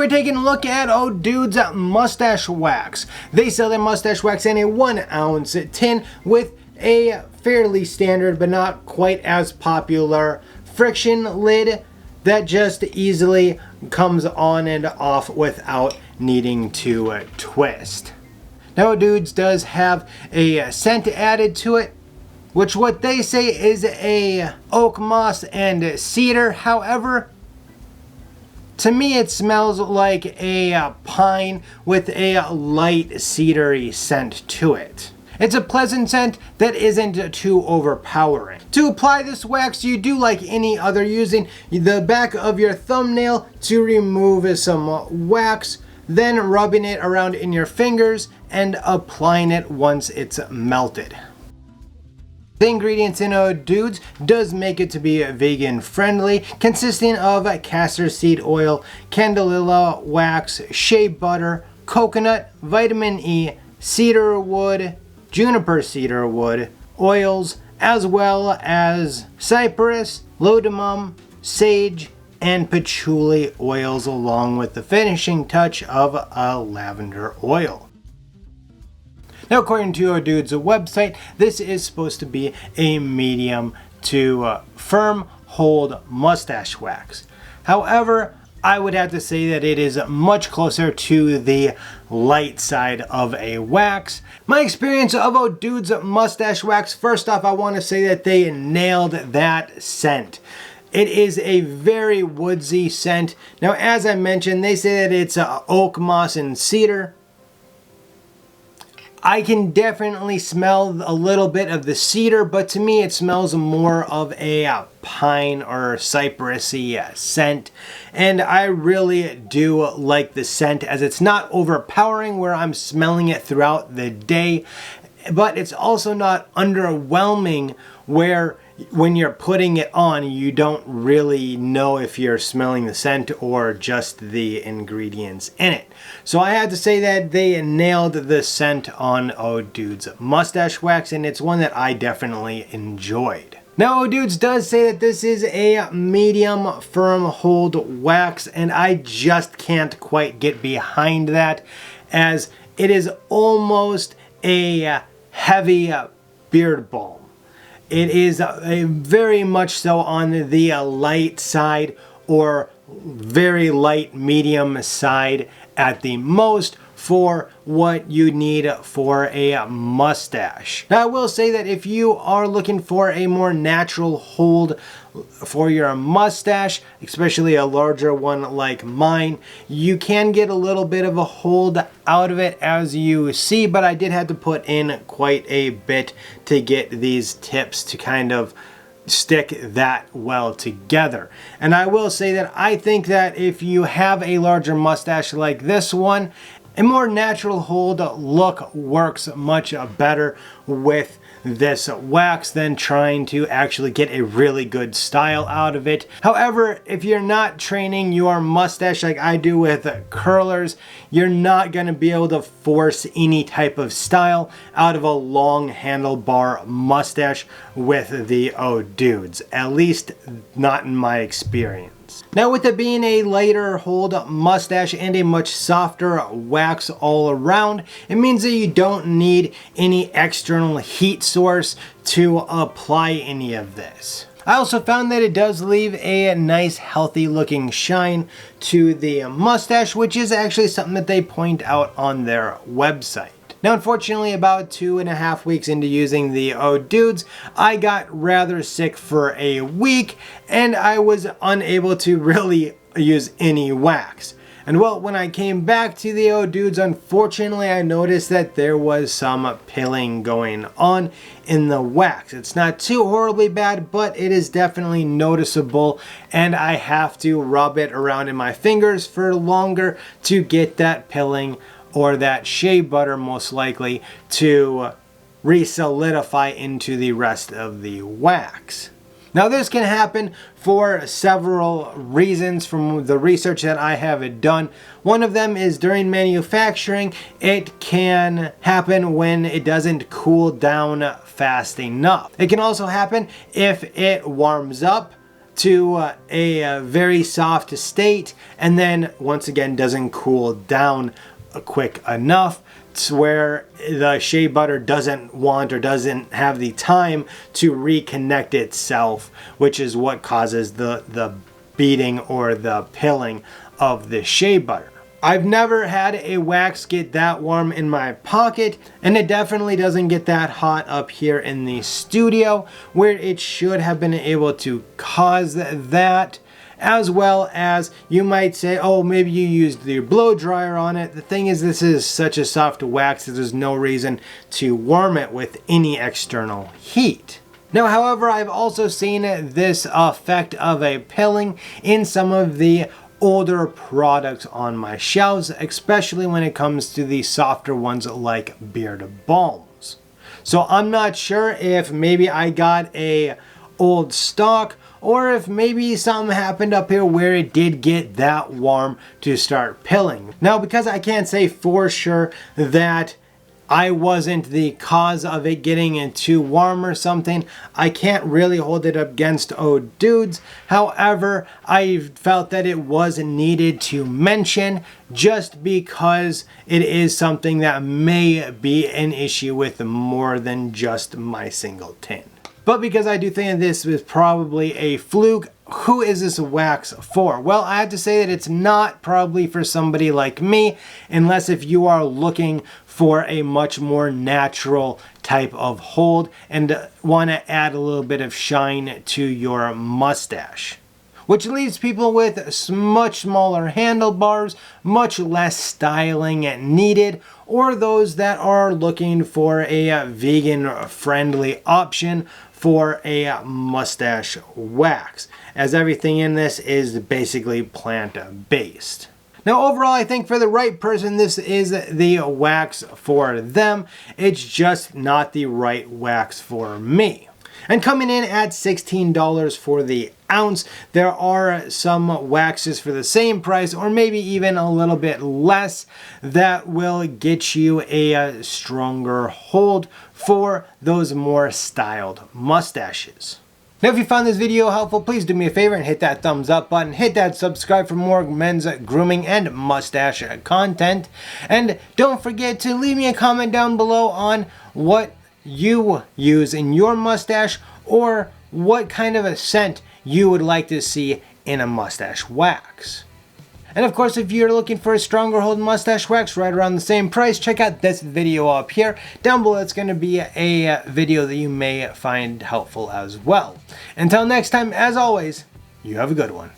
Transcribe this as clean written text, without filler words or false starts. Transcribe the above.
we're taking a look at Douds Mustache Wax. They sell their mustache wax in a 1 ounce tin with a fairly standard but not quite as popular friction lid that just easily comes on and off without needing to twist. Now Douds does have a scent added to it, which what they say is a oak moss and cedar. However, to me it smells like a pine with a light cedary scent to it. It's a pleasant scent that isn't too overpowering. To apply this wax, you do like any other, using the back of your thumbnail to remove some wax, then rubbing it around in your fingers and applying it once it's melted. The ingredients in Douds does make it to be vegan friendly, consisting of castor seed oil, candelilla wax, shea butter, coconut, vitamin E, cedar wood, juniper cedar wood, oils, as well as cypress, laudanum, sage, and patchouli oils, along with the finishing touch of a lavender oil. Now, according to Douds' website, this is supposed to be a medium to firm hold mustache wax. However, I would have to say that it is much closer to the light side of a wax. My experience of Douds Mustache Wax, first off, I want to say that they nailed that scent. It is a very woodsy scent. Now, as I mentioned, they say that it's oak, moss, and cedar. I can definitely smell a little bit of the cedar, but to me it smells more of a pine or cypressy scent. And I really do like the scent, as it's not overpowering where I'm smelling it throughout the day, but it's also not underwhelming where when you're putting it on you don't really know if you're smelling the scent or just the ingredients in it. So I had to say that they nailed the scent on Douds Mustache Wax, and it's one that I definitely enjoyed. Now Douds does say that this is a medium firm hold wax, and I just can't quite get behind that, as it is almost a heavy beard balm. It is very much so on the light side, or very light medium side at the most, for what you need for a mustache. Now I will say that if you are looking for a more natural hold for your mustache, especially a larger one like mine, you can get a little bit of a hold out of it, as you see, but I did have to put in quite a bit to get these tips to kind of stick that well together. And I will say that I think that if you have a larger mustache like this one, a more natural hold look works much better with this wax than trying to actually get a really good style out of it. However, if you're not training your mustache like I do with curlers, you're not going to be able to force any type of style out of a long handlebar mustache with the Douds, at least not in my experience. Now, with it being a lighter hold mustache and a much softer wax all around, it means that you don't need any external heat source to apply any of this. I also found that it does leave a nice healthy looking shine to the mustache, which is actually something that they point out on their website. Now, unfortunately, about 2.5 weeks into using the Douds, I got rather sick for a week, and I was unable to really use any wax. And well, when I came back to the Douds, unfortunately, I noticed that there was some pilling going on in the wax. It's not too horribly bad, but it is definitely noticeable, and I have to rub it around in my fingers for longer to get that pilling, or that shea butter most likely, to re-solidify into the rest of the wax. Now, this can happen for several reasons from the research that I have done. One of them is during manufacturing. It can happen when it doesn't cool down fast enough. It can also happen if it warms up to a very soft state, and then once again doesn't cool down quick enough to where the shea butter doesn't want or doesn't have the time to reconnect itself, which is what causes the beating or the pilling of the shea butter. I've never had a wax get that warm in my pocket, and it definitely doesn't get that hot up here in the studio where it should have been able to cause that. As well as you might say, oh, maybe you used your blow dryer on it. The thing is, this is such a soft wax that there's no reason to warm it with any external heat. Now, however, I've also seen this effect of a pilling in some of the older products on my shelves, especially when it comes to the softer ones like beard balms. So I'm not sure if maybe I got a old stock, or if maybe something happened up here where it did get that warm to start pilling. Now, because I can't say for sure that I wasn't the cause of it getting too warm or something, I can't really hold it up against Douds. However, I felt that it was needed to mention just because it is something that may be an issue with more than just my single tin. But because I do think this was probably a fluke, who is this wax for? Well, I have to say that it's not probably for somebody like me, unless if you are looking for a much more natural type of hold and want to add a little bit of shine to your mustache. Which leaves people with much smaller handlebars, much less styling needed, or those that are looking for a vegan-friendly option for a mustache wax, as everything in this is basically plant-based. Now, overall, I think for the right person, this is the wax for them. It's just not the right wax for me. And coming in at $16 for the ounce, there are some waxes for the same price, or maybe even a little bit less, that will get you a stronger hold for those more styled mustaches. Now, if you found this video helpful, please do me a favor and hit that thumbs up button, hit that subscribe for more men's grooming and mustache content, and don't forget to leave me a comment down below on what you use in your mustache, or what kind of a scent you would like to see in a mustache wax. And of course, if you're looking for a stronger hold mustache wax right around the same price, check out this video up here. Down below, it's going to be a video that you may find helpful as well. Until next time, as always, you have a good one.